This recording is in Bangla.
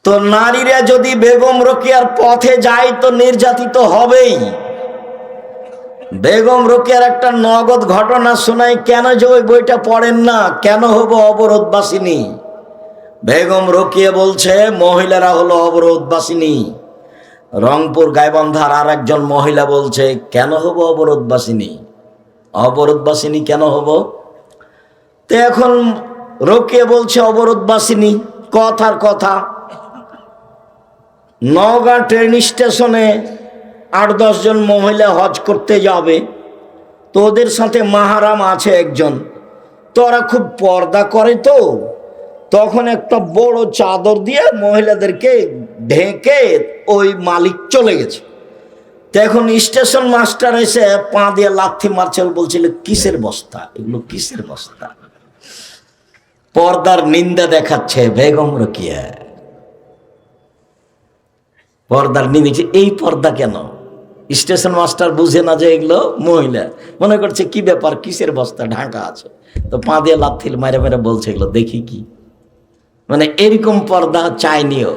তো নারীরা যদি বেগম রোকেয়ার পথে যায় তো নির্যাতিত হবেই। বেগম রোকেয়ার একটা নগদ ঘটনা শোনাই, কেন যে ওই বইটা পড়েন না, কেন হবো অবরোধবাসিনী। বেগম রোকেয়া বলছে মহিলারা হলো অবরোধবাসিনী। রংপুর গাইবান্ধার আর একজন মহিলা বলছে কেন হব অবরোধবাসিনী, অবরোধবাসিনী কেন হব। তো এখন রোকেয়া বলছে অবরোধবাসিনী, কথার কথা। নওগাঁ ট্রেন স্টেশনে 8-10 জন মহিলা হজ করতে যাবে, তো ওদের সাথে মাহারাম আছে একজন, তো ওরা খুব পর্দা করে, তো তখন একটা বড় চাদর দিয়ে মহিলাদেরকে ঢেকে ওই মালিক চলে গেছে। তো এখন স্টেশন মাস্টার এসে পা দিয়ে লাথি মারছে, বলছিল কিসের বস্তা এগুলো, কিসের বস্তা। পর্দার নিন্দা দেখাচ্ছে বেগম রোকেয়া, পর্দার নিন্দা। এই পর্দা কেন? স্টেশন মাস্টার বুঝে না যে এগুলো মহিলা, মনে করছে কি ব্যাপার, কিসের বস্তা ঢাকা আছে, তো পা দিয়ে লাথি মেরে মেরে বলছে এগুলো দেখি কি। মানে এরকম পর্দা চাইনিও।